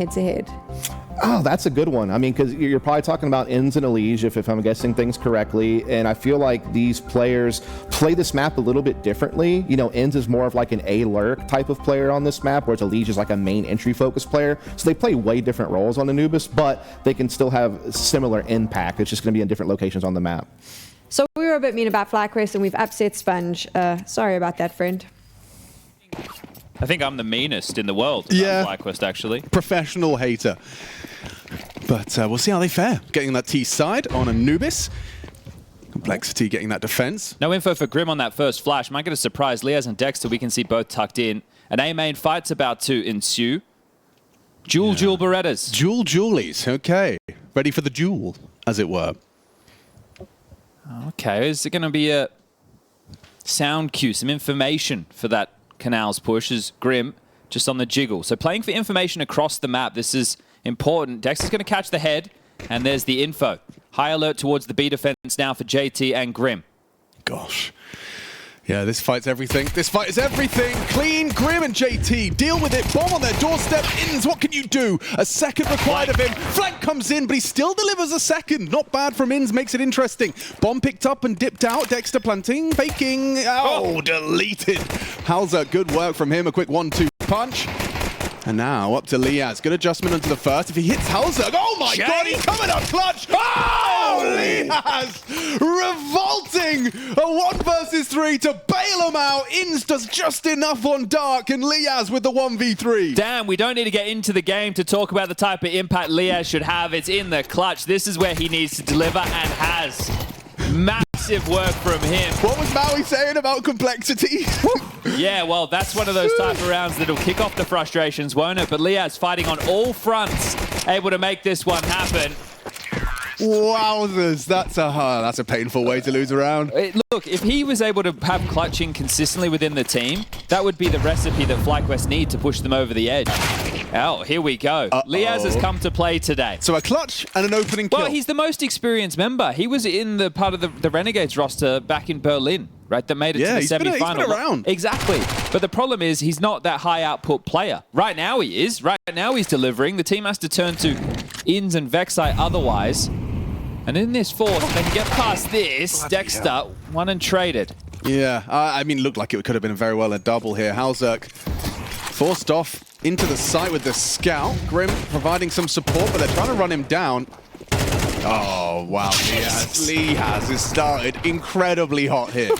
head-to-head? Oh, that's a good one. I mean, because you're probably talking about Ins and Elige, if I'm guessing things correctly. And I feel like these players play this map a little bit differently. You know, Ins is more of like an A-lurk type of player on this map, whereas Elige is like a main entry-focused player. So they play way different roles on Anubis, but they can still have similar impact. It's just going to be in different locations on the map. So we were a bit mean about FlyQuest, and we've upset Sponge. Sorry about that, friend. I think I'm the meanest in the world. Yeah. FlyQuest, actually. Professional hater. But we'll see how they fare. Getting that T side on Anubis. Complexity getting that defense. No info for Grim on that first flash. Might get a surprise. Liaz and Dexter, we can see both tucked in. An A-main fight's about to ensue. Dual Berettas. Dual Julies. Okay. Ready for the duel, as it were. Okay, is it going to be a sound cue, some information for that Canals push as Grim just on the jiggle. So playing for information across the map, this is important. Dex is going to catch the head, and there's the info. High alert towards the B defense now for JT and Grim. Gosh. Yeah, this fight's everything. This fight is everything. Clean, Grim and JT deal with it. Bomb on their doorstep. Ins, what can you do? A second required of him. Flank comes in, but he still delivers a second. Not bad from Ins, makes it interesting. Bomb picked up and dipped out. Dexter planting, faking. Oh, deleted. Halza, good work from him. A quick 1-2 punch. And now up to Liaz. Good adjustment onto the first. If he hits Halza, oh my God, he's coming up clutch. Oh, Liaz! Revolting! A 1 versus 3 to bail him out. Ins does just enough on Dark, and Liaz with the 1v3. Damn, we don't need to get into the game to talk about the type of impact Liaz should have. It's in the clutch. This is where he needs to deliver and has. Massive work from him. What was Maui saying about complexity? Yeah, well, that's one of those type of rounds that'll kick off the frustrations, won't it? But Liaz fighting on all fronts, able to make this one happen. Wowzers, that's a painful way to lose a round. Look, if he was able to have clutching consistently within the team, that would be the recipe that FlyQuest need to push them over the edge. Oh, here we go. Liaz has come to play today. So a clutch and an opening kill. Well, he's the most experienced member. He was in the part of the Renegades roster back in Berlin, right? That made it to the semi-final. He's been around. Exactly. But the problem is he's not that high output player. Right now he is. Right now he's delivering. The team has to turn to Ins and Vexite otherwise. And in this force, they can get past this. Dexter, won and traded. Yeah, I mean, looked like it could have been very well a double here. Halzerk forced off into the site with the scout. Grim providing some support, but they're trying to run him down. Oh, wow. Liaz has started incredibly hot here.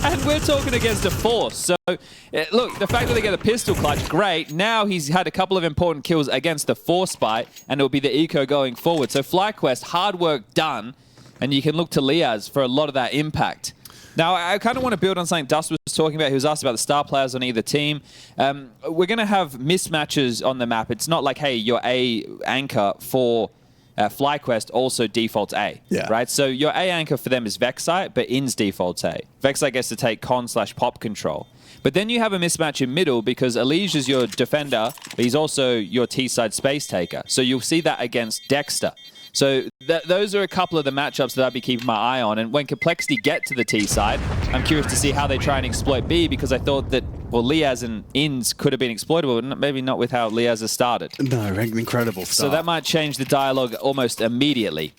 And we're talking against a force. So, look, the fact that they get a pistol clutch, great. Now he's had a couple of important kills against the force bite, and it'll be the eco going forward. So FlyQuest, hard work done, and you can look to Liaz for a lot of that impact. Now, I kind of want to build on something Dust was talking about. He was asked about the star players on either team. We're going to have mismatches on the map. It's not like, hey, your A anchor for FlyQuest also defaults A, right? So your A anchor for them is Vexite, but Ins defaults A. Vexite gets to take con/pop control. But then you have a mismatch in middle because Elige is your defender, but he's also your T-side space taker. So you'll see that against Dexter. So those are a couple of the matchups that I'd be keeping my eye on. And when Complexity get to the T side, I'm curious to see how they try and exploit B, because I thought that, well, Liaz and Ins could have been exploitable, but maybe not with how Liaz has started. No, an incredible start. So that might change the dialogue almost immediately.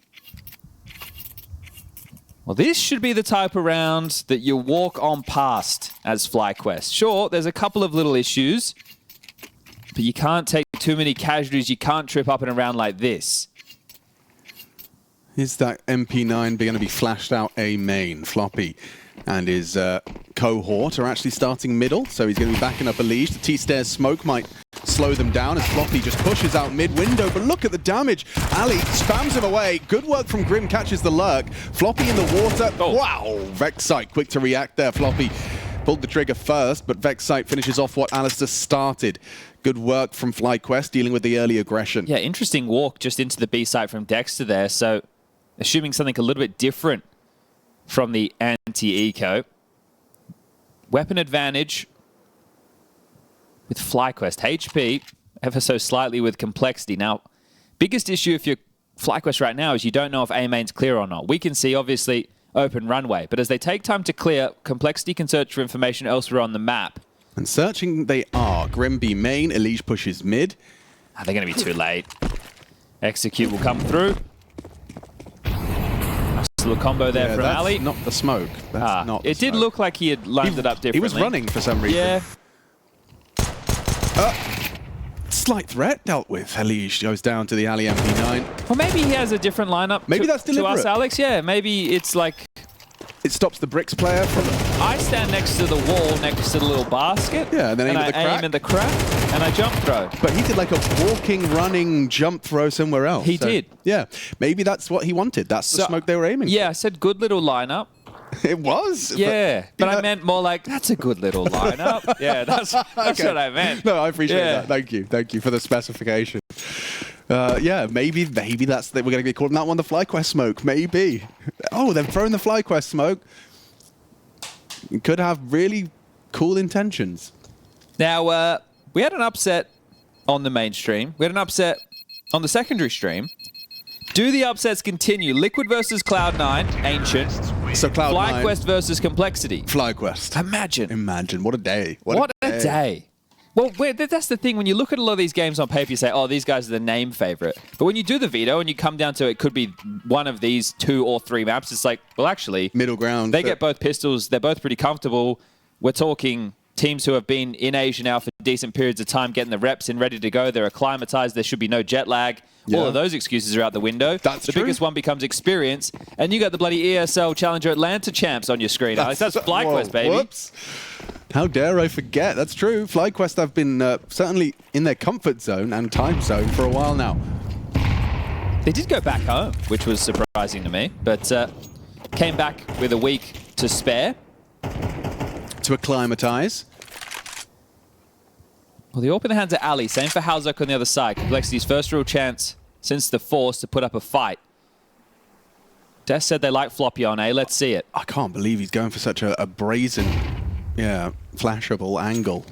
Well, this should be the type of round that you walk on past as FlyQuest. Sure, there's a couple of little issues, but you can't take too many casualties. You can't trip up in a round like this. Is that MP9 going to be flashed out A main? Floppy and his cohort are actually starting middle, so he's going to be backing up Elige. The T-stairs smoke might slow them down as Floppy just pushes out mid-window, but look at the damage. Ali spams him away. Good work from Grim, catches the lurk. Floppy in the water. Oh. Wow! Vexite quick to react there. Floppy pulled the trigger first, but Vexite finishes off what Alistair started. Good work from FlyQuest dealing with the early aggression. Yeah, interesting walk just into the B site from Dexter there, so assuming something a little bit different from the anti-eco. Weapon advantage with FlyQuest. HP ever so slightly with Complexity. Now, biggest issue if you're FlyQuest right now is you don't know if A main's clear or not. We can see, obviously, open runway. But as they take time to clear, Complexity can search for information elsewhere on the map. And searching they are. Grim B main, Elige pushes mid. They're going to be too late. Execute will come through. Nice little combo there from that's Ali. not the smoke. That's not the It did smoke. look like he had lined it up differently. He was running for some reason. Yeah. Slight threat dealt with. Elish goes down to the Ali MP9. Well, maybe he has a different lineup Maybe that's to us, deliberate. Alex. Yeah, maybe it's like It stops the bricks player from... I stand next to the wall, next to the little basket. Yeah, and then aim at the I crack. aim at the crack, and I jump throw. But he did like a walking, running jump throw somewhere else. He did. Yeah, maybe that's what he wanted. That's the smoke they were aiming Yeah, I said good little lineup. for. It was. Yeah, but you know- I meant more like, that's a good little lineup. Yeah, that's Okay. what I meant. No, I appreciate Yeah. that. Thank you for the specification. Yeah, maybe that's we're going to be calling that one the FlyQuest smoke. Maybe. Oh, they've thrown the FlyQuest smoke. It could have really cool intentions. Now, we had an upset on the mainstream. We had an upset on the secondary stream. Do the upsets continue? Liquid versus Cloud9, Ancient. So Cloud9, FlyQuest versus Complexity. FlyQuest. Imagine. What a day. What a day. Well, that's the thing. When you look at a lot of these games on paper, you say, oh, these guys are the name favorite. But when you do the veto and you come down to it could be one of these 2 or 3 maps, it's like, well, actually, Middle ground. they get both pistols. They're both pretty comfortable. We're talking teams who have been in Asia now for decent periods of time, getting the reps in, ready to go. They're acclimatized. There should be no jet lag. Yeah. All of those excuses are out the window. That's the true. biggest one becomes experience. And you got the bloody ESL Challenger Atlanta champs on your screen, Alex. That's FlyQuest, Whoa, baby. Whoops. How dare I forget? That's true. FlyQuest have been certainly in their comfort zone and time zone for a while now. They did go back home, which was surprising to me, but came back with a week to spare. To acclimatize. Well, the AWP in the hands of Ali. Same for Halzok on the other side. Complexity's first real chance since the Force to put up a fight. Des said they like floppy on A. Let's see it. I can't believe he's going for such a brazen, flashable angle.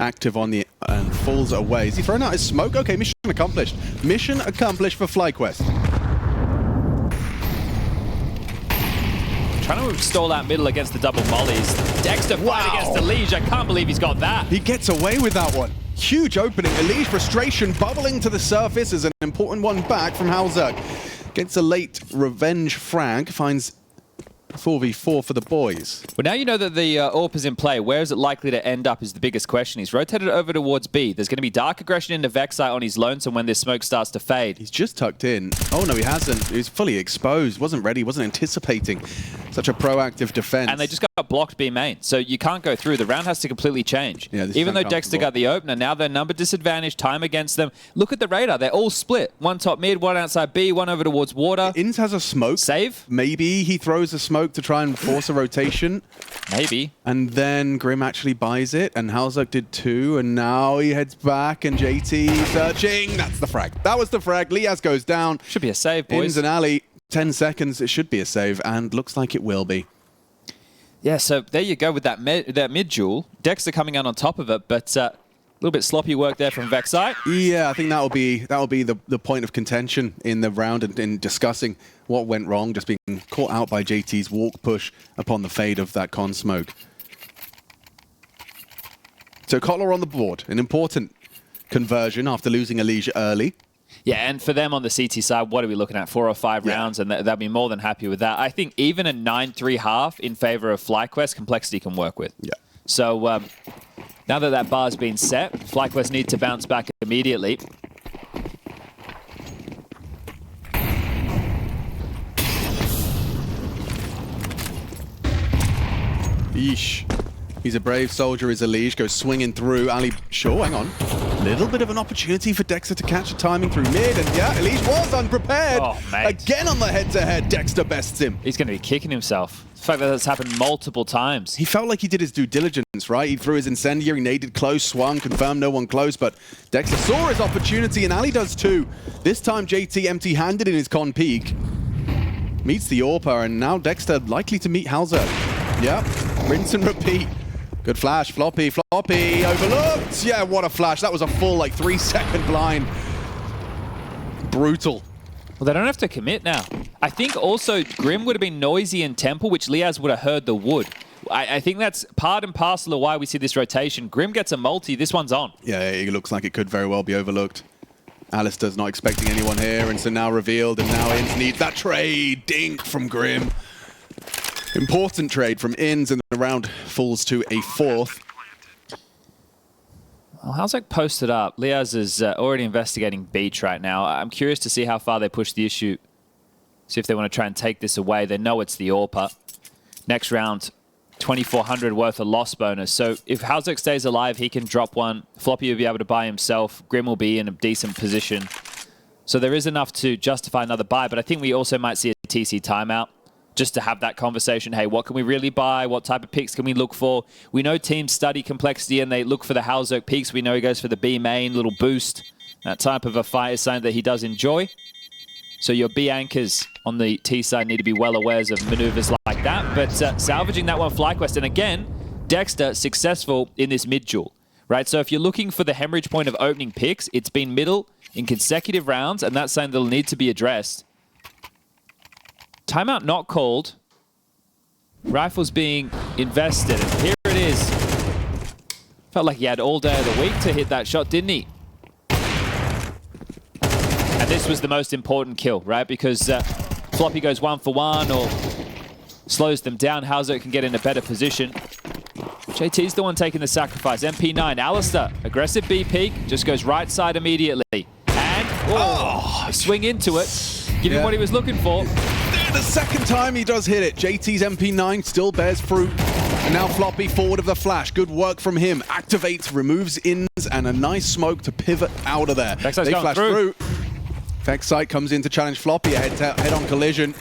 Active on the and falls away. Is he throwing out his smoke? Okay, mission accomplished. Mission accomplished for FlyQuest. Trying to stall out middle against the double mollies. Dexter fight against Elish. I can't believe he's got that. He gets away with that one. Huge opening. Elish frustration bubbling to the surface as an important one back from Halzok. Gets a late revenge frag. Finds 4v4 for the boys. Well, now you know that the AWP is in play. Where is it likely to end up is the biggest question. He's rotated over towards B. There's going to be dark aggression into Vexite on his lonesome when this smoke starts to fade. He's just tucked in. Oh, no, he hasn't. He's fully exposed. Wasn't ready. Wasn't anticipating such a proactive defense. And they just got blocked B main. So you can't go through. The round has to completely change. Yeah, this is Even though Dexter uncomfortable. got the opener, now they're number disadvantage, time against them. Look at the radar. They're all split. One top mid, one outside B, one over towards water. Inns has a smoke. Save? Maybe he throws a smoke to try and force a rotation. Maybe. And then Grim actually buys it, and Halzok did too, and now he heads back, and JT searching. That's the frag. That was the frag. Liaz goes down. Should be a save, boys. Inns and Ali, 10 seconds. It should be a save, and looks like it will be. Yeah, so there you go with that mid duel. Dexter coming out on top of it, but a little bit sloppy work there from Vexite. Yeah, I think that'll be the point of contention in the round and in discussing what went wrong, just being caught out by JT's walk push upon the fade of that con smoke. So Kotler on the board, an important conversion after losing Elish early. Yeah, and for them on the CT side, what are we looking at? 4 or 5 rounds, and they'll be more than happy with that. I think even a 9-3 half in favor of FlyQuest, Complexity can work with. Yeah. So now that that bar's been set, FlyQuest need to bounce back immediately. Yeesh. He's a brave soldier, is Elish. Goes swinging through. Ali, sure, hang on. Little bit of an opportunity for Dexter to catch the timing through mid. And yeah, Elish was unprepared. Oh, mate. Again on the head-to-head, Dexter bests him. He's going to be kicking himself. The fact that that's happened multiple times. He felt like he did his due diligence, right? He threw his incendiary, naded close, swung, confirmed no one close, but Dexter saw his opportunity, and Ali does too. This time, JT empty-handed in his con peak. Meets the AWPer, and now Dexter likely to meet Halzok. Yep, rinse and repeat. Good flash, floppy, overlooked. Yeah, what a flash. That was a full, 3-second blind. Brutal. Well, they don't have to commit now. I think also Grim would have been noisy in Temple, which Liaz would have heard the wood. I think that's part and parcel of why we see this rotation. Grim gets a multi, this one's on. Yeah, it looks like it could very well be overlooked. Alistair's not expecting anyone here, and so now revealed, and now Inns needs that trade. Dink from Grim. Important trade from Inns, and the round falls to a 4th. Well, Halzak posted up. Liaz is already investigating Beach right now. I'm curious to see how far they push the issue. See if they want to try and take this away. They know it's the AWPer. Next round, 2,400 worth of loss bonus. So if Halzak stays alive, he can drop one. Floppy will be able to buy himself. Grim will be in a decent position. So there is enough to justify another buy, but I think we also might see a TC timeout just to have that conversation. Hey, what can we really buy? What type of picks can we look for? We know teams study complexity and they look for the Halzak peaks. We know he goes for the B main, little boost. That type of a fight is something that he does enjoy. So your B anchors on the T side need to be well aware of maneuvers like that. But salvaging that one, FlyQuest. And again, Dexter successful in this mid duel, right? So if you're looking for the hemorrhage point of opening picks, it's been middle in consecutive rounds, and that's something that'll need to be addressed. Timeout not called. Rifles being invested. And here it is. Felt like he had all day of the week to hit that shot, didn't he? And this was the most important kill, right? Because Floppy goes 1 for 1 or slows them down. Halzak can get in a better position. JT's the one taking the sacrifice. MP9, Alistair, aggressive B peek, just goes right side immediately. And, swing into it. Give him what he was looking for. The second time he does hit it. JT's MP9 still bears fruit. And now Floppy forward of the flash. Good work from him. Activates, removes Inns, and a nice smoke to pivot out of there. Vexite's they going flash through. Vexite comes in to challenge Floppy. A head-on collision.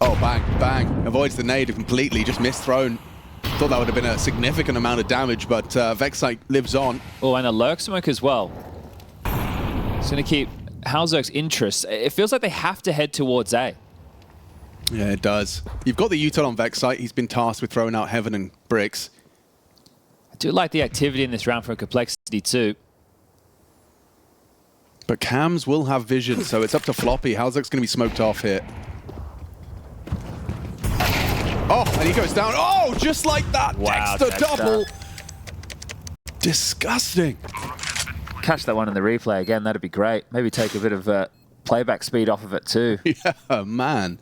Oh, bang, bang. Avoids the nade completely. Just missed thrown. Thought that would have been a significant amount of damage, but Vexite lives on. Oh, and a lurk smoke as well. It's going to keep Halzak's interest. It feels like they have to head towards A. Yeah, it does. You've got the util on Vexite. He's been tasked with throwing out Heaven and bricks. I do like the activity in this round for complexity too. But Cams will have vision, so it's up to Floppy. Halzak's going to be smoked off here. Oh, and he goes down. Oh, just like that. Wow, Dexter double. Disgusting. Catch that one in the replay again. That'd be great. Maybe take a bit of playback speed off of it too. Yeah, man.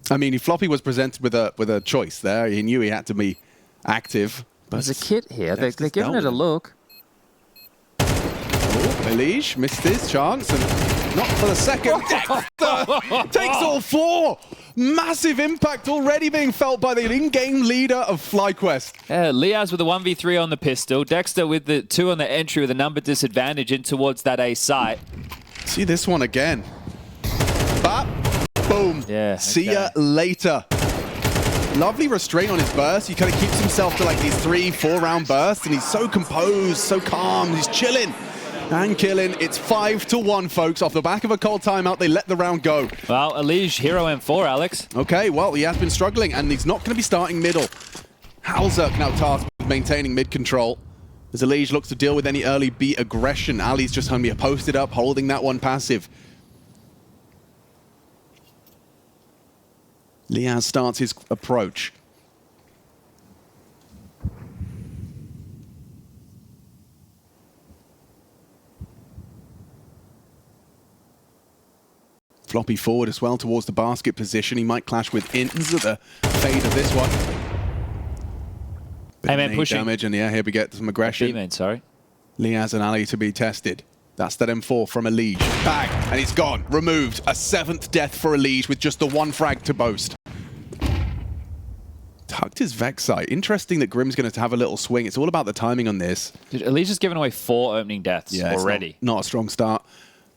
I mean, if Floppy was presented with a choice there, he knew he had to be active. But there's a kit here. They're giving it a look. Elimination missed his chance, and not for the second. Dexter takes all 4. Massive impact already being felt by the in-game leader of FlyQuest. Yeah, Liaz with a 1v3 on the pistol. Dexter with the 2 on the entry with a number disadvantage in towards that A site. See this one again. Bap. Boom. Yeah. Okay. See ya later. Lovely restraint on his burst. He kind of keeps himself to like these 3-4 round bursts, and he's so composed, so calm. He's chilling and killing. It's 5-1, folks. Off the back of a cold timeout, they let the round go. Well, Elige, hero M4, Alex. Okay, well, he has been struggling, and he's not going to be starting middle. Halzak now tasked with maintaining mid control. As Elige looks to deal with any early B aggression, Ali's just going to be posted up, holding that one passive. Liaz starts his approach. Floppy forward as well towards the basket position. He might clash with Inns at the fade of this one. Hey man, pushing. Damage, and yeah, here we get some aggression. B-main, sorry. Liaz and Ali to be tested. That's that M4 from Elige. Bang! And it's gone. Removed. A 7th death for Elige with just the 1 frag to boast. Tucked his Vexite. Interesting that Grim's going to have a little swing. It's all about the timing on this. Dude, Elige has given away 4 opening deaths already. Not a strong start.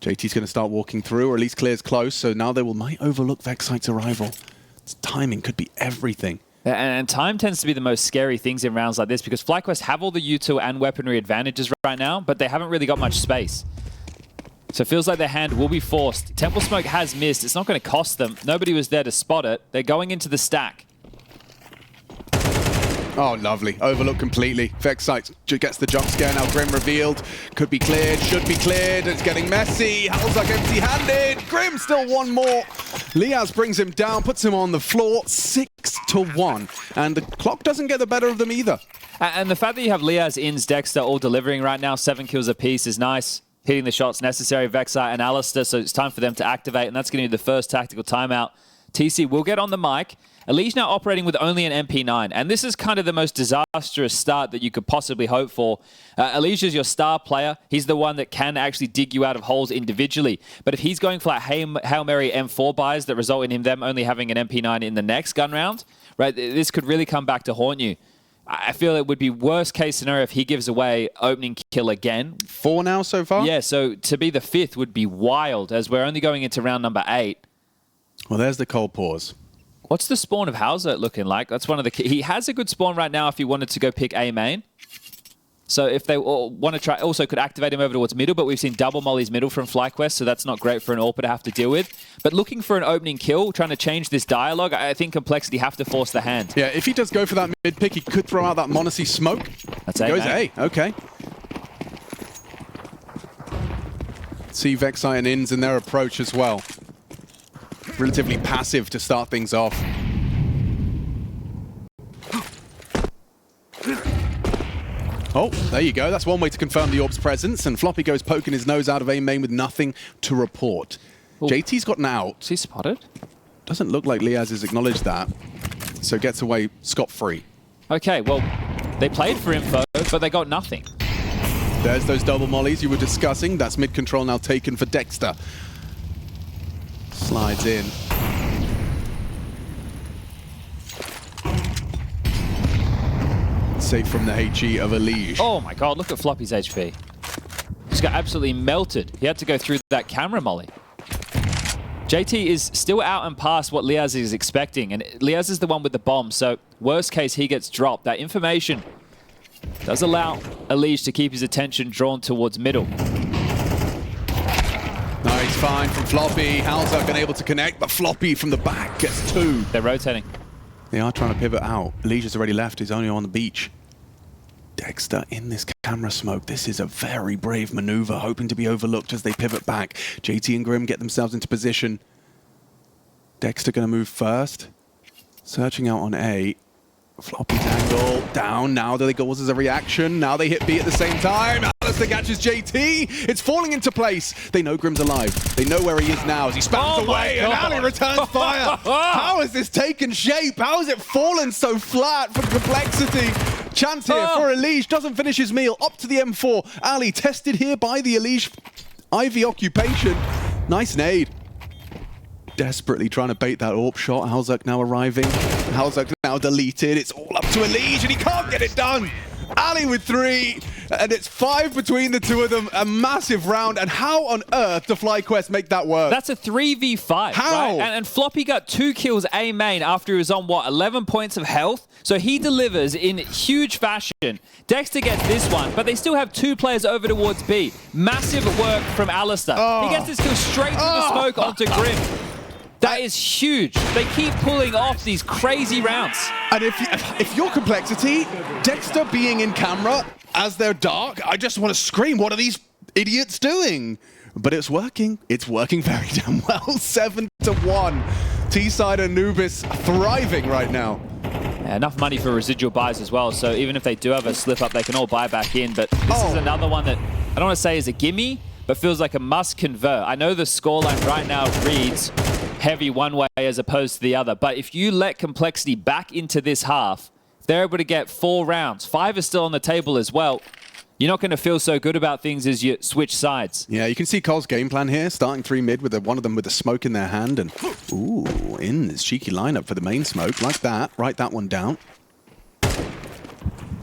JT's going to start walking through, or at least clears close, so now they might overlook Vexite's arrival. Its timing could be everything. And time tends to be the most scary things in rounds like this, because FlyQuest have all the util and weaponry advantages right now, but they haven't really got much space. So it feels like their hand will be forced. Temple Smoke has missed. It's not going to cost them. Nobody was there to spot it. They're going into the stack. Oh, lovely. Overlooked completely. Vexite gets the jump scare now. Grim revealed. Could be cleared. Should be cleared. It's getting messy. Halzak empty-handed. Grim still one more. Liaz brings him down, puts him on the floor. 6-1. And the clock doesn't get the better of them either. And the fact that you have Liaz, Inns, Dexter all delivering right now, 7 kills apiece is nice. hitting the shots necessary, Vexite and Alistair, so it's time for them to activate, and that's going to be the first tactical timeout. TC will get on the mic. Elimination now operating with only an MP9, and this is kind of the most disastrous start that you could possibly hope for. Elimination is your star player. He's the one that can actually dig you out of holes individually. But if he's going for like Hail Mary M4 buys that result in them only having an MP9 in the next gun round, right? This could really come back to haunt you. I feel it would be worst case scenario if he gives away opening kill again. 4 now so far? Yeah, so to be the 5th would be wild, as we're only going into round number 8. Well, there's the cold pause. What's the spawn of Hauser looking like? That's one of the... He has a good spawn right now if he wanted to go pick A main. So if they want to try... Also could activate him over towards middle, but we've seen double mollies middle from FlyQuest, so that's not great for an AWPer to have to deal with. But looking for an opening kill, trying to change this dialogue, I think Complexity have to force the hand. Yeah, if he does go for that mid pick, he could throw out that MongolZ smoke. That's A, goes man. A, okay. See Vexite and Inns in their approach as well. Relatively passive to start things off. Oh, there you go. That's one way to confirm the orb's presence, and Floppy goes poking his nose out of A main with nothing to report. Ooh. JT's gotten out. Is he spotted? Doesn't look like Liaz has acknowledged that, so gets away scot-free. Okay, well, they played for info, but they got nothing. There's those double mollies you were discussing. That's mid-control now taken for Dexter. Slides in. Safe from the HE of Elimination. Oh my god, look at Floppy's HP. Just got absolutely melted. He had to go through that camera molly. JT is still out and past what Liaz is expecting, and Liaz is the one with the bomb, so worst case he gets dropped. That information does allow Elimination to keep his attention drawn towards middle. Nice find from Floppy. Hauser been able to connect, but Floppy from the back gets 2. They're rotating. They are trying to pivot out. Legion's already left. He's only on the beach. Dexter in this camera smoke. This is a very brave maneuver, hoping to be overlooked as they pivot back. JT and Grim get themselves into position. Dexter going to move first. Searching out on A. Floppy tangle down. Now they go as a reaction. Now they hit B at the same time. Alistair catches JT. It's falling into place. They know Grim's alive. They know where he is now as he spams away and Ali returns fire. How has this taken shape? How has it fallen so flat for Complexity? Chance here for Elimination. Doesn't finish his meal. Up to the M4. Ali tested here by the Elimination Ivy occupation. Nice nade. Desperately trying to bait that AWP shot. Halzak now arriving. Halzak now deleted. It's all up to Elimination. He can't get it done. Ali with 3, and it's 5 between the two of them. A massive round, and how on earth do FlyQuest make that work? That's a 3v5, how? Right? And Floppy got 2 kills A main after he was on, what, 11 points of health? So he delivers in huge fashion. Dexter gets this one, but they still have 2 players over towards B. Massive work from Alistair. He gets this kill straight through the smoke onto Grim. That is huge. They keep pulling off these crazy rounds. And if you're Complexity, Dexter being in camera as they're dark, I just want to scream, what are these idiots doing? But it's working. It's working very damn well. 7-1. T-side Anubis thriving right now. Yeah, enough money for residual buys as well, so even if they do have a slip up, they can all buy back in. But this is another one that I don't want to say is a gimme, but feels like a must convert. I know the scoreline right now reads heavy one way as opposed to the other, but if you let Complexity back into this half, if they're able to get 4 rounds, 5 is still on the table as well, you're not going to feel so good about things as you switch sides. Yeah, you can see Cole's game plan here, starting 3 mid with one of them with a smoke in their hand, and ooh, in this cheeky lineup for the main smoke, like that. Write that one down.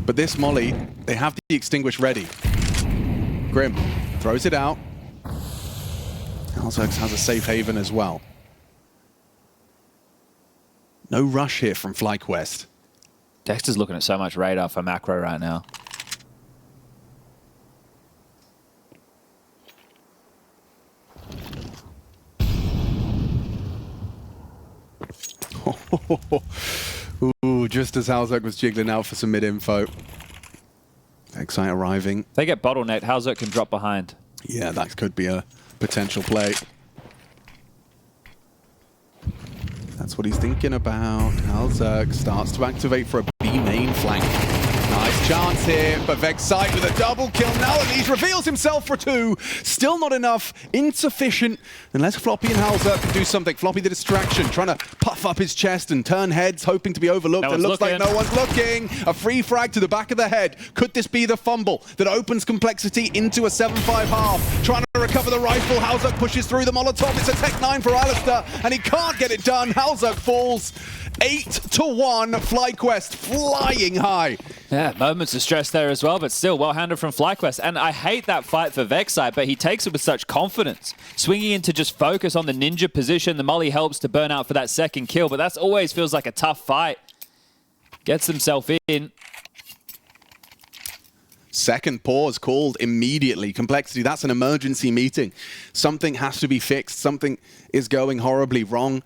But this molly, they have the extinguish ready. Grim throws it out. Alzox has a safe haven as well. No rush here from FlyQuest. Dexter's looking at so much radar for macro right now. Ooh, just as Halzak was jiggling out for some mid-info. Excite arriving. They get bottlenecked, Halzak can drop behind. Yeah, that could be a potential play. That's what he's thinking about. Halzak starts to activate for a B main flank. Nice chance here, but Vexite with a double kill. Now Elish reveals himself for 2. Still not enough, insufficient, unless Floppy and Hauser can do something. Floppy the distraction, trying to puff up his chest and turn heads, hoping to be overlooked. It looks like no one's looking. A free frag to the back of the head. Could this be the fumble that opens Complexity into a 7-5 half? Trying to recover the rifle. Hauser pushes through the Molotov. It's a Tech 9 for Alistair, and he can't get it done. Hauser falls 8-1. FlyQuest flying high. Yeah, moments of stress there as well, but still well-handled from FlyQuest. And I hate that fight for Vexite, but he takes it with such confidence. Swinging in to just focus on the ninja position. The molly helps to burn out for that second kill, but that always feels like a tough fight. Gets himself in. Second pause called immediately. Complexity, that's an emergency meeting. Something has to be fixed. Something is going horribly wrong.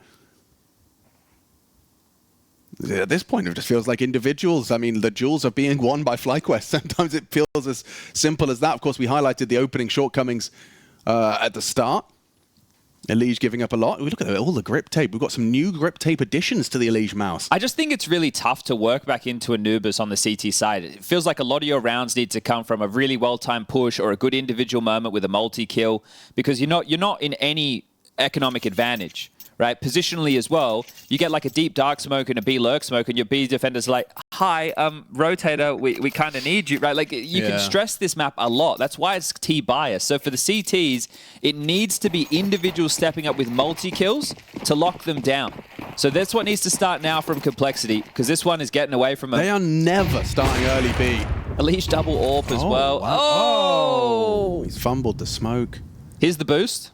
At this point, it just feels like individuals. I mean, the duels are being won by FlyQuest. Sometimes it feels as simple as that. Of course, we highlighted the opening shortcomings at the start. Elish giving up a lot. We look at all the grip tape. We've got some new grip tape additions to the Elish mouse. I just think it's really tough to work back into Anubis on the CT side. It feels like a lot of your rounds need to come from a really well-timed push or a good individual moment with a multi-kill, because you're not in any economic advantage. Right, positionally as well, you get like a deep dark smoke and a B lurk smoke, and your B defender's like, "Hi, rotator, we kind of need you." Right, like you can stress this map a lot. That's why it's T bias. So for the CTs, it needs to be individuals stepping up with multi kills to lock them down. So that's what needs to start now from Complexity, because this one is getting away from them. They are never starting early B. Elish double AWP as well. Wow. Oh, he's fumbled the smoke. Here's the boost.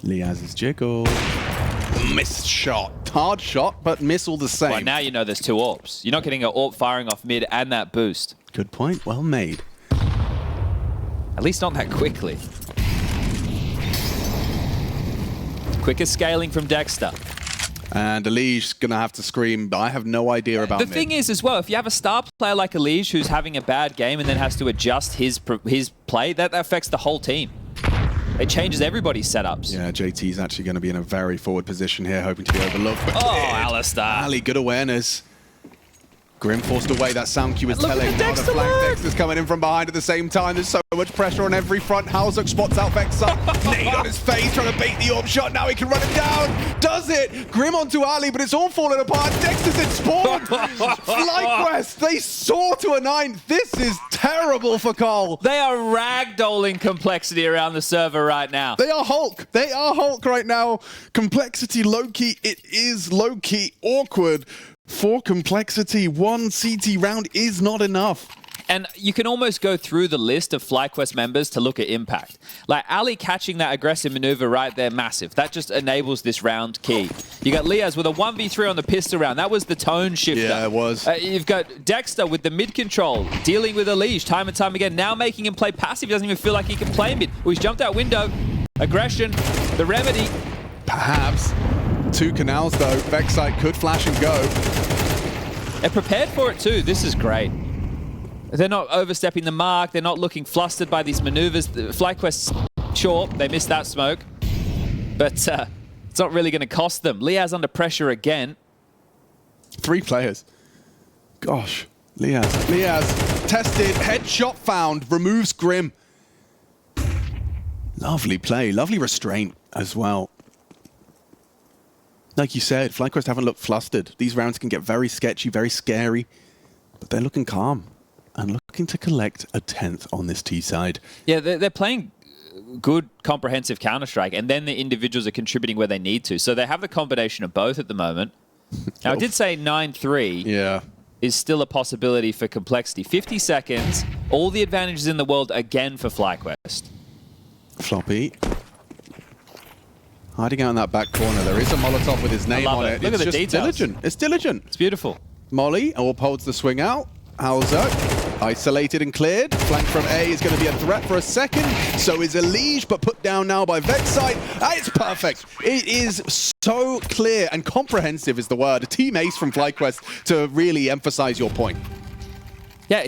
Liaz's jiggle. Missed shot. Hard shot, but miss all the same. Well, now you know there's 2 AWPs. You're not getting an AWP firing off mid and that boost. Good point. Well made. At least not that quickly. Quicker scaling from Dexter. And Elish going to have to scream, I have no idea about The thing is as well, if you have a star player like Elish who's having a bad game and then has to adjust his play, that affects the whole team. It changes everybody's setups. Yeah, JT's actually going to be in a very forward position here, hoping to be overlooked. But Alistair. Ali, good awareness. Grim forced away. That sound cue is telling. Now the flank Dexter's coming in from behind at the same time. There's so much pressure on every front. Hauser spots out Vexite. Nade on his face, trying to bait the AWP shot. Now he can run him down. Does it? Grim onto Ali, but it's all falling apart. Dexter's in spawn. FlyQuest, they soar to a 9. This is terrible for Cole. They are ragdolling Complexity around the server right now. They are Hulk. They are Hulk right now. Complexity low-key. It is low-key awkward. For Complexity, 1 CT round is not enough. And you can almost go through the list of FlyQuest members to look at impact. Like Ali catching that aggressive maneuver right there, massive. That just enables this round key. You got Liaz with a 1v3 on the pistol round. That was the tone shifter. Yeah, it was. You've got Dexter with the mid control, dealing with Elish time and time again, now making him play passive. He doesn't even feel like he can play mid. Oh, he's jumped out window. Aggression, the remedy. Perhaps. 2 canals though. Vexite could flash and go. They're prepared for it too. This is great. They're not overstepping the mark. They're not looking flustered by these maneuvers. FlyQuest, sure, they missed that smoke. But it's not really going to cost them. Liaz under pressure again. 3 players. Gosh. Liaz tested. Headshot found. Removes Grim. Lovely play. Lovely restraint as well. Like you said, FlyQuest haven't looked flustered. These rounds can get very sketchy, very scary, but they're looking calm and looking to collect a 10th on this T side. Yeah, they're playing good, comprehensive Counter-Strike, and then the individuals are contributing where they need to. So they have the combination of both at the moment. Now, I did say 9-3 is still a possibility for Complexity. 50 seconds, all the advantages in the world again for FlyQuest. Floppy. Hiding out in that back corner. There is a Molotov with his name on it. Look at the just details. diligent. It's diligent. It's beautiful. Molly, AWP holds the swing out. Hauser, isolated and cleared. Flank from A is going to be a threat for a second. So is Elish, but put down now by Vexite. It's perfect. It is so clear and comprehensive is the word. A team ace from FlyQuest to really emphasize your point. Yeah,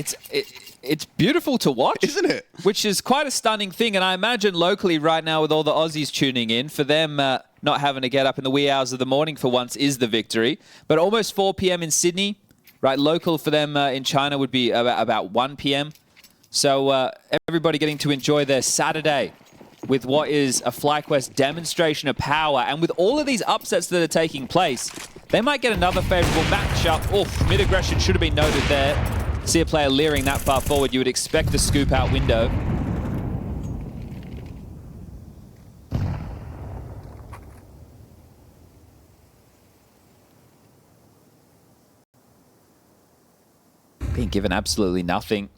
it's beautiful to watch. Isn't it? Which is quite a stunning thing. And I imagine locally right now with all the Aussies tuning in, for them, not having to get up in the wee hours of the morning for once is the victory. But almost 4 p.m. in Sydney, right? Local for them in China would be about 1 p.m. So everybody getting to enjoy their Saturday with what is a FlyQuest demonstration of power. And with all of these upsets that are taking place, they might get another favorable matchup. Oh, mid-aggression should have been noted there. See a player leering that far forward, you would expect a scoop out window. Being given absolutely nothing.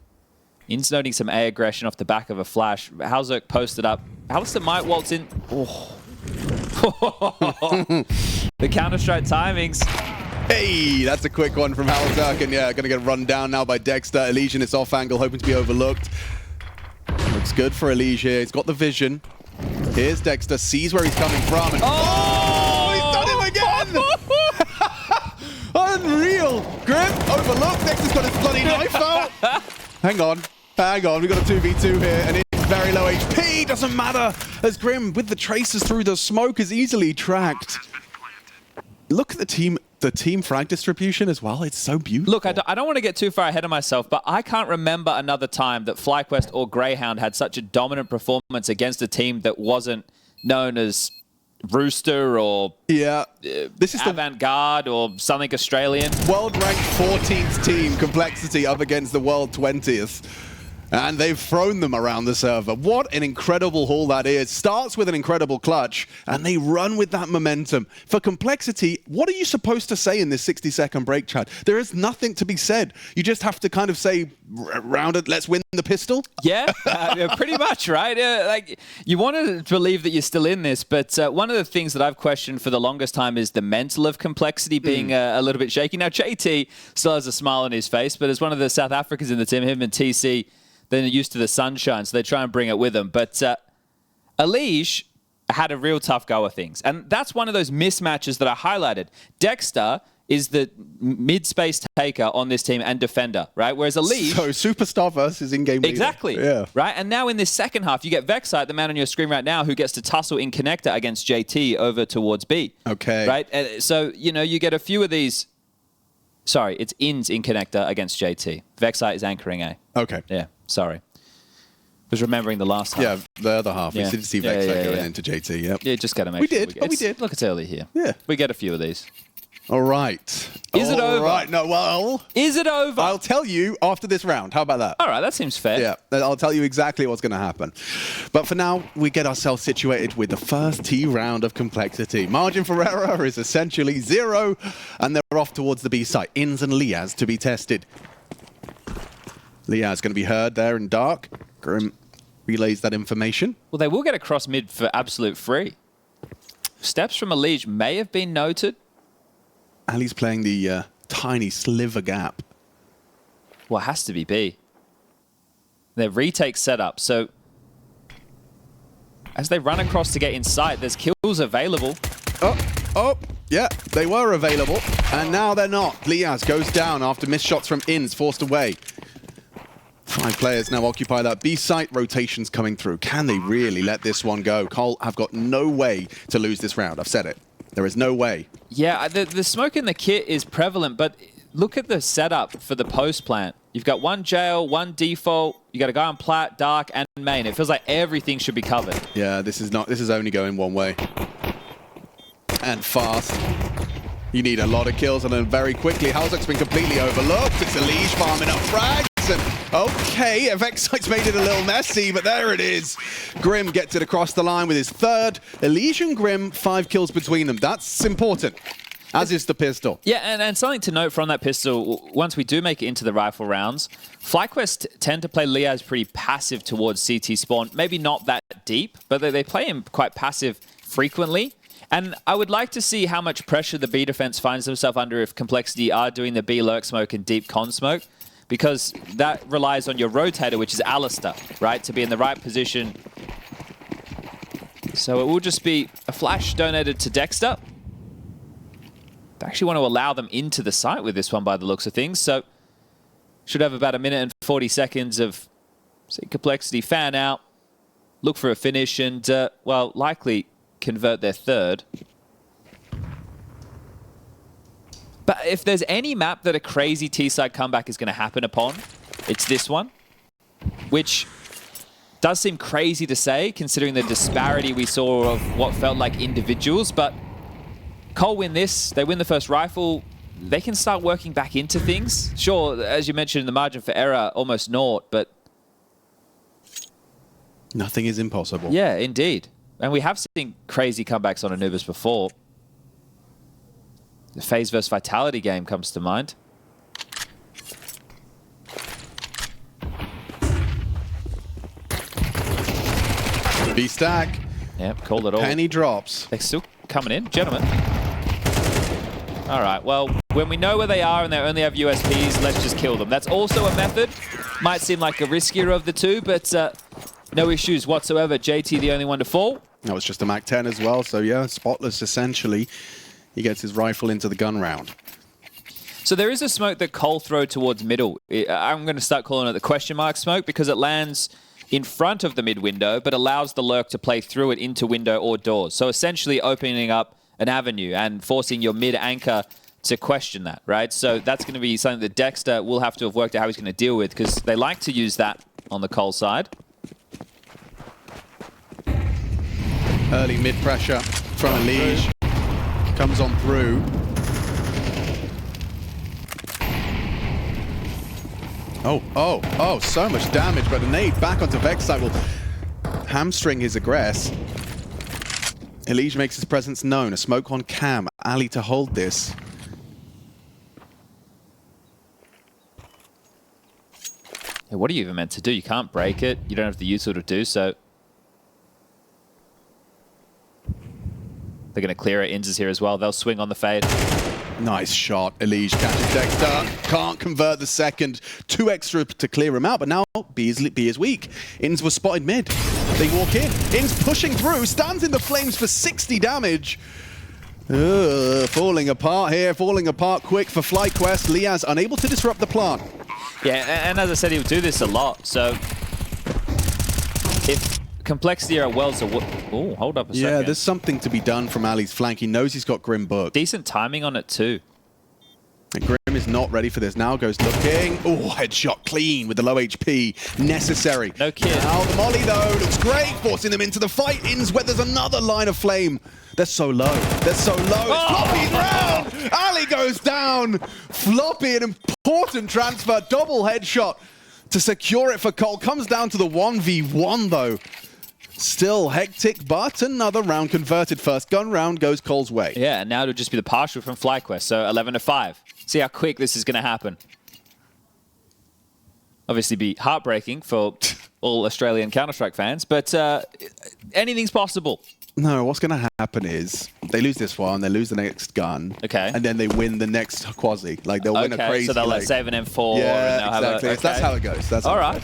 In's noting some A aggression off the back of a flash. Halzerk posted up. Alistair might waltz in. Oh. The Counter-Strike timings. Hey, that's a quick one from Halzerk, and yeah, gonna get run down now by Dexter. Elision is off angle, hoping to be overlooked. Looks good for Elision. He's got the vision. Here's Dexter, sees where he's coming from, and oh, he's done it again! Unreal! Grim overlooked. Dexter's got his bloody knife out. Hang on. We got a 2v2 here, and it's very low HP. Doesn't matter, as Grim, with the traces through the smoke, is easily tracked. Look at the team frag distribution as well. It's so beautiful. Look, I don't want to get too far ahead of myself, but I can't remember another time that FlyQuest or Greyhound had such a dominant performance against a team that wasn't known as Rooster or this is Avant-Garde or something Australian. World ranked 14th team Complexity up against the world 20th. And they've thrown them around the server. What an incredible haul that is. Starts with an incredible clutch, and they run with that momentum. For Complexity, what are you supposed to say in this 60-second break, Chad? There is nothing to be said. You just have to kind of say, round it, let's win the pistol? Yeah, pretty much, right? Like, you want to believe that you're still in this, but one of the things that I've questioned for the longest time is the mental of Complexity being a little bit shaky. Now, JT still has a smile on his face, but as one of the South Africans in the team, him and TC, they're used to the sunshine, so they try and bring it with them. But Elige had a real tough go of things. And that's one of those mismatches that I highlighted. Dexter is the mid-space taker on this team and defender, right? Whereas Elige... So, superstar versus in-game leader. Exactly. Yeah. Right? And now in this second half, you get Vexite, the man on your screen right now, who gets to tussle in connector against JT over towards B. Okay. Right? So, you know, you get a few of these... Sorry, it's Ins in connector against JT. Vexite is anchoring A. Okay. Yeah. Sorry. Was remembering the last half. Yeah, the other half. Yeah. We did see Vexite going into JT, yep. Yeah, just got to make we sure. We did. Look, it's early here. Yeah. We get a few of these. All right. Is it over? Right. No, well... Is it over? I'll tell you after this round. How about that? All right, that seems fair. Yeah, I'll tell you exactly what's going to happen. But for now, we get ourselves situated with the first T round of Complexity. Margin for error is essentially 0, and they're off towards the B site. Ins and Liaz to be tested. Liaz going to be heard there in dark. Grim relays that information. Well, they will get across mid for absolute free. Steps from Elige may have been noted. Ali's playing the tiny sliver gap. Well, it has to be B. Their retake setup. So as they run across to get in sight, there's kills available. Oh, yeah, they were available, and now they're not. Liaz goes down after missed shots from Ins, forced away. 5 players now occupy that B site. Rotations coming through. Can they really let this one go? Cole have got no way to lose this round. I've said it. There is no way. Yeah, the smoke in the kit is prevalent, but look at the setup for the post plant. You've got one jail, one default. You got a guy on plat, dark, and main. It feels like everything should be covered. Yeah, this is only going one way. And fast. You need a lot of kills, and then very quickly, Halzerk's been completely overlooked. It's Elige farming up frags. And okay, Vexite's made it a little messy, but there it is. Grim gets it across the line with his third. Elige and Grim, 5 kills between them. That's important, as is the pistol. Yeah, and something to note from that pistol, once we do make it into the rifle rounds, FlyQuest tend to play Liaz pretty passive towards CT spawn. Maybe not that deep, but they play him quite passive frequently. And I would like to see how much pressure the B defense finds themselves under if Complexity are doing the B lurk smoke and deep con smoke, because that relies on your rotator, which is Alistair, right, to be in the right position. So it will just be a flash donated to Dexter. They actually want to allow them into the site with this one by the looks of things, so should have about 1 minute and 40 seconds of, say, Complexity fan out, look for a finish, and, well, likely convert their third. But if there's any map that a crazy T-side comeback is going to happen upon, it's this one, which does seem crazy to say, considering the disparity we saw of what felt like individuals. But Cole win this, they win the first rifle, they can start working back into things. Sure, as you mentioned, the margin for error, almost naught, but... nothing is impossible. Yeah, indeed. And we have seen crazy comebacks on Anubis before. The FaZe vs Vitality game comes to mind. B-stack. Yep, called it all. Penny drops. They're still coming in, gentlemen. All right, well, when we know where they are and they only have USPs, let's just kill them. That's also a method. Might seem like a riskier of the two, but no issues whatsoever. JT the only one to fall. That was just a Mac 10 as well, so yeah, spotless essentially. He gets his rifle into the gun round. So there is a smoke that Cole throw towards middle. I'm going to start calling it the question mark smoke because it lands in front of the mid window, but allows the lurk to play through it into window or doors. So essentially opening up an avenue and forcing your mid anchor to question that, right? So that's going to be something that Dexter will have to have worked out how he's going to deal with because they like to use that on the Cole side. Early mid pressure from Elige. Comes on through. Oh, so much damage, but a nade back onto Vexite will hamstring his aggress. Elige makes his presence known. A smoke on Cam. Ali to hold this. Yeah, what are you even meant to do? You can't break it. You don't have the util to do so. They're going to clear it. Inz is here as well. They'll swing on the fade. Nice shot. Elige catches Dexter. Can't convert the second. 2 extra to clear him out, but now B is weak. Inz was spotted mid. They walk in. Inz pushing through. Stands in the flames for 60 damage. Falling apart here. Falling apart quick for FlyQuest. Liaz unable to disrupt the plant. Yeah, and as I said, he'll do this a lot. So if Complexity are well, so oh, hold up a second. Yeah, there's something to be done from Ali's flank. He knows he's got Grim booked. Decent timing on it too. And Grim is not ready for this. Now goes looking. Oh, headshot clean with the low HP. Necessary. No kid. Now the molly though looks great, forcing them into the fight. Inz where there's another line of flame. They're so low. They're so low. It's Floppy's round. Ali goes down. Floppy, an important transfer. Double headshot to secure it for Cole. Comes down to the 1v1 though. Still hectic, but another round converted. First gun round goes Cole's way. Yeah, and now it'll just be the partial from FlyQuest, so 11-5. See how quick this is going to happen. Obviously be heartbreaking for all Australian Counter-Strike fans, but anything's possible. No, what's going to happen is they lose this one, they lose the next gun, okay, and then they win the next quasi. Like they'll win a crazy. So they'll like, save an M4. Yeah, and they'll exactly. Have a, That's how it goes. That's all right.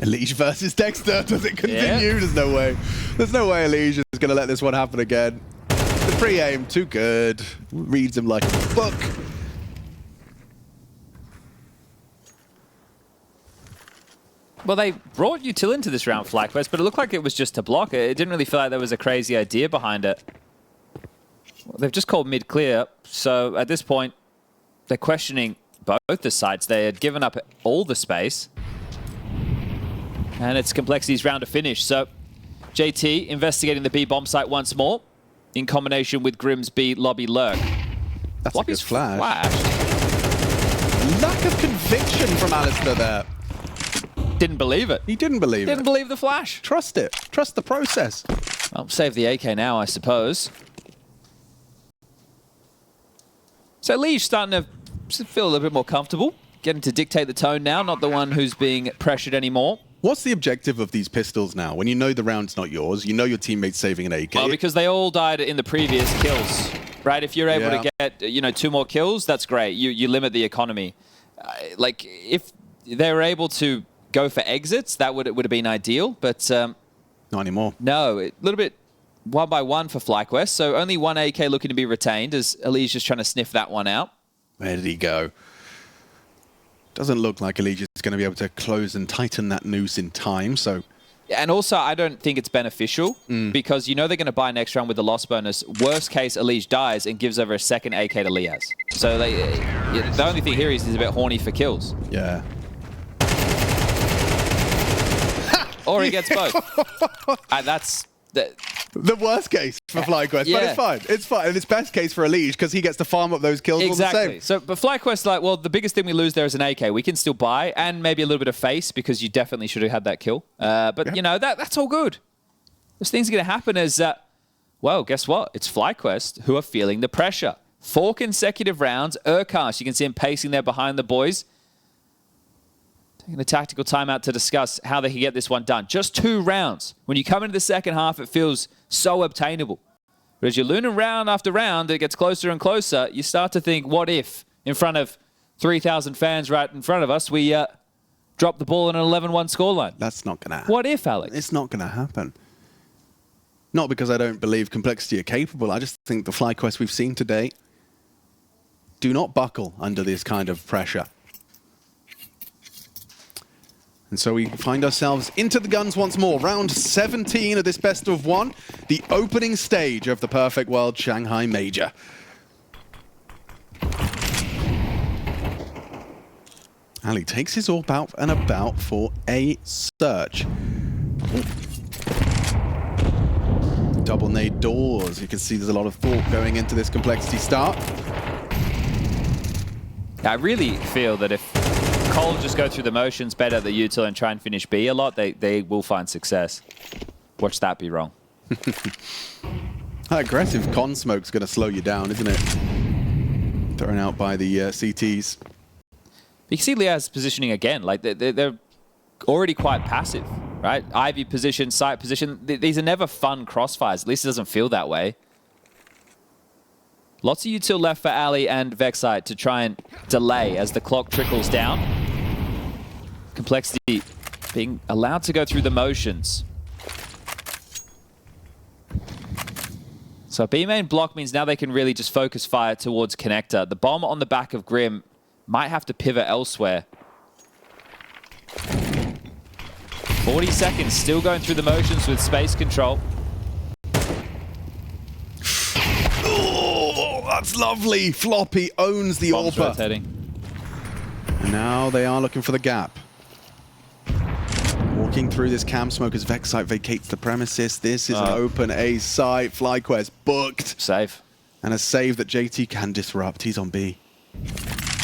Elige versus Dexter. Does it continue? Yeah. There's no way. There's no way Elige is going to let this one happen again. The pre-aim, too good. Reads him like a book. Well, they brought util into this round, FlyQuest, but it looked like it was just to block it. It didn't really feel like there was a crazy idea behind it. Well, they've just called mid clear, so at this point, they're questioning both the sides. They had given up all the space. And it's Complexity's round to finish. So JT investigating the B bomb site once more in combination with Grim's B lobby lurk. That's Lobby's a good flash. Flashed. Lack of conviction from Alistair there. Didn't believe it. He didn't believe it. Didn't believe the flash. Trust it. Trust the process. Well, save the AK now, I suppose. So Lee's starting to feel a little bit more comfortable. Getting to dictate the tone now, not the one who's being pressured anymore. What's the objective of these pistols now? When you know the round's not yours, you know your teammate's saving an AK. Well, because they all died in the previous kills. right? If you're able to get, you know, 2 more kills, that's great. You limit the economy. Like, if they were able to go for exits, that would have been ideal, but not anymore. No, a little bit 1 by 1 for FlyQuest, so only 1 AK looking to be retained as Eli's just trying to sniff that one out. Where did he go? Doesn't look like Eli's is going to be able to close and tighten that noose in time, so... And also, I don't think it's beneficial because you know they're going to buy next round with the loss bonus. Worst case, Eli's dies and gives over a second AK to Liaz. So the only thing here is he's a bit horny for kills. Yeah. Or he gets both. That's... The worst case for FlyQuest, but it's fine. It's fine. And it's best case for Elish because he gets to farm up those kills all the same. So, but FlyQuest, like, well, the biggest thing we lose there is an AK. We can still buy and maybe a little bit of face because you definitely should have had that kill. But, you know, that's all good. Those things are going to happen as, well, guess what? It's FlyQuest who are feeling the pressure. 4 consecutive rounds. Urkash, you can see him pacing there behind the boys. Taking a tactical timeout to discuss how they can get this one done. Just 2 rounds. When you come into the second half, it feels so obtainable. But as you're looting round after round, it gets closer and closer. You start to think, what if, in front of 3,000 fans right in front of us, we drop the ball in an 11-1 scoreline? That's not going to happen. What if, Alex? It's not going to happen. Not because I don't believe Complexity are capable. I just think the FlyQuest we've seen today do not buckle under this kind of pressure. And so we find ourselves into the guns once more. Round 17 of this best of 1. The opening stage of the Perfect World Shanghai Major. Ali takes his AWP out and about for a search. Double nade doors. You can see there's a lot of thought going into this Complexity start. I really feel that if Cole just go through the motions better at the util and try and finish B a lot, they will find success. Watch that be wrong. That aggressive con smoke's going to slow you down, isn't it? Thrown out by the CTs. You can see Liaz's positioning again. Like they're already quite passive, right? Ivy position, site position. These are never fun crossfires. At least it doesn't feel that way. Lots of util left for Ali and Vexite to try and delay as the clock trickles down. Complexity being allowed to go through the motions. So B main block means now they can really just focus fire towards connector. The bomb on the back of Grim might have to pivot elsewhere. 40 seconds, still going through the motions with space control. Oh, that's lovely. Floppy owns the Bomb's AWPer. rotating. Now they are looking for the gap. Walking through this cam smoke as Vexite vacates the premises. This is an open A site. FlyQuest booked. Save. And a save that JT can disrupt. He's on B.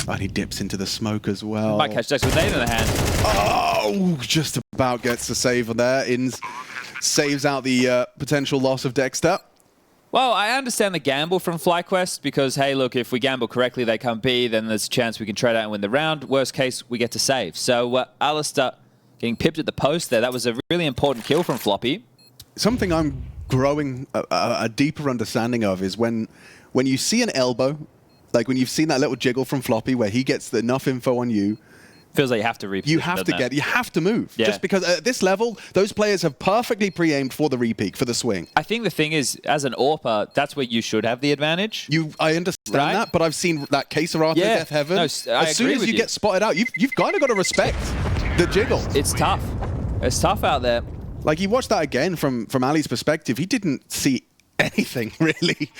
And he dips into the smoke as well. Might catch Dex with nade in the hand. Oh, just about gets the save on there. Inns saves out the potential loss of Dexter. Well, I understand the gamble from FlyQuest because, hey, look, if we gamble correctly, they come B, then there's a chance we can trade out and win the round. Worst case, we get to save. So, Alistair getting pipped at the post there. That was a really important kill from Floppy. Something I'm growing a deeper understanding of is when you see an elbow, like when you've seen that little jiggle from Floppy where he gets enough info on you, feels like you have to repeat. You have to move. Yeah. Just because at this level, those players have perfectly pre-aimed for the repeak, for the swing. I think the thing is, as an AWPer, that's where you should have the advantage. I understand that, but I've seen that Case Arata, Death Heaven. No, as soon as you get spotted out, you've kind of got to respect the jiggle. It's tough. It's tough out there. Like, you watch that again from Ali's perspective, he didn't see anything, really,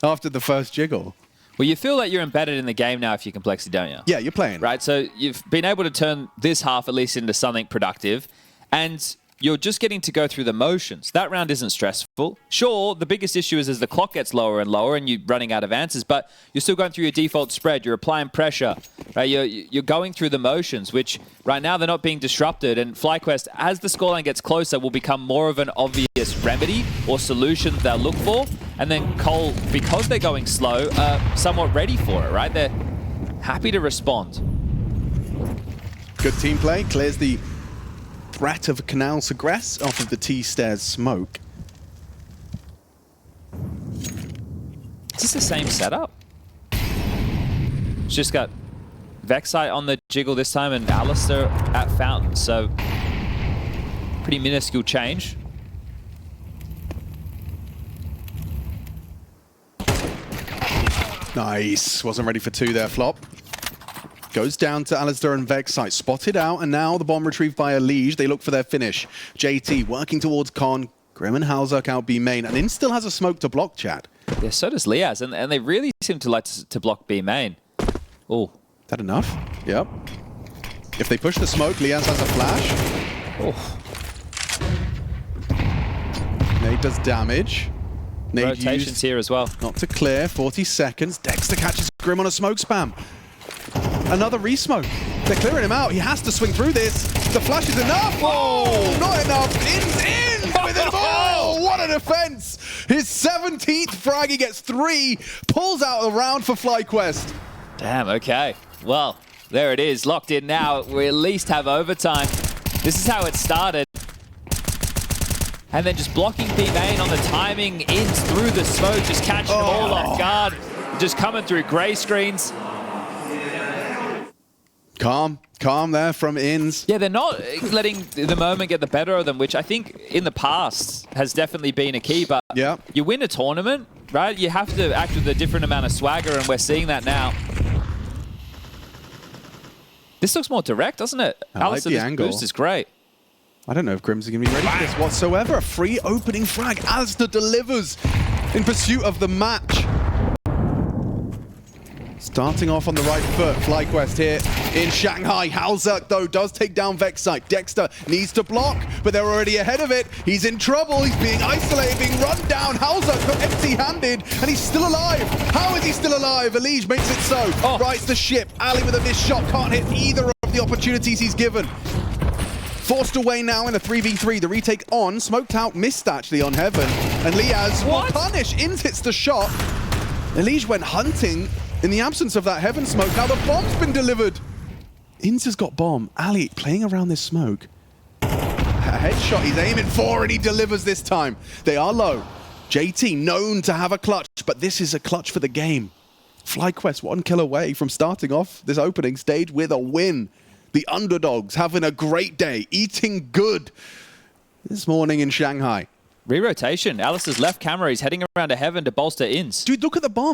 after the first jiggle. Well, you feel like you're embedded in the game now if you're Complexity, don't you? Yeah, you're playing. Right, so you've been able to turn this half at least into something productive, and you're just getting to go through the motions. That round isn't stressful. Sure, the biggest issue is as the clock gets lower and lower and you're running out of answers, but you're still going through your default spread. You're applying pressure. Right? You're going through the motions, which right now they're not being disrupted, and FlyQuest, as the scoreline gets closer, will become more of an obvious remedy or solution they'll look for. And then Cole, because they're going slow, somewhat ready for it, right? They're happy to respond. Good team play. Clears the threat of Canal Segress off of the T-stairs smoke. Is this the same setup? It's just got Vexite on the jiggle this time and Alistair at Fountain, so pretty minuscule change. Nice. Wasn't ready for 2 there, Flop. Goes down to Alistair and Vexite. Spotted out, and now the bomb retrieved by Elige. They look for their finish. JT working towards Con. Grim and Halzerk out B main. And In still has a smoke to block, Chad. Yeah, so does Liaz, and they really seem to like to block B main. Oh. Is that enough? Yep. If they push the smoke, Liaz has a flash. Oh. Nade does damage. Nade Rotations used here as well. not to clear. 40 seconds. Dexter catches Grim on a smoke spam. Another re-smoke. They're clearing him out. He has to swing through this. The flash is enough. Oh, not enough. In's in with it all. What a defense. His 17th frag. He gets 3. Pulls out the round for FlyQuest. Damn, okay. Well, there it is. Locked in now. We at least have overtime. This is how it started. And then just blocking B main on the timing, Ins through the smoke, just catching them all off guard. Just coming through grey screens. Calm there from Ins. Yeah, they're not letting the moment get the better of them, which I think in the past has definitely been a key. But yeah, you win a tournament, right? You have to act with a different amount of swagger, and we're seeing that now. This looks more direct, doesn't it? I like the angle. Boost is great. I don't know if Grims are going to be ready for this whatsoever. A free opening frag. Alistair delivers in pursuit of the match. Starting off on the right foot, FlyQuest here in Shanghai. Halzerk, though, does take down Vexite. Dexter needs to block, but they're already ahead of it. He's in trouble. He's being isolated, being run down. Halzerk got empty-handed, and he's still alive. How is he still alive? Elige makes it so. Oh. Rights the ship. Ali with a missed shot. Can't hit either of the opportunities he's given. Forced away now in a 3v3. The retake on. Smoked out. Missed, actually, on Heaven. And Liaz will punish. Ins hits the shot. Elige went hunting in the absence of that Heaven smoke. Now the bomb's been delivered. Ins has got bomb. Ali playing around this smoke. A headshot he's aiming for, and he delivers this time. They are low. JT known to have a clutch, but this is a clutch for the game. FlyQuest 1 kill away from starting off this opening stage with a win. The underdogs having a great day, eating good this morning in Shanghai. Re-rotation. Alistair's left camera. He's heading around to Heaven to bolster Ins. Dude, look at the bomb.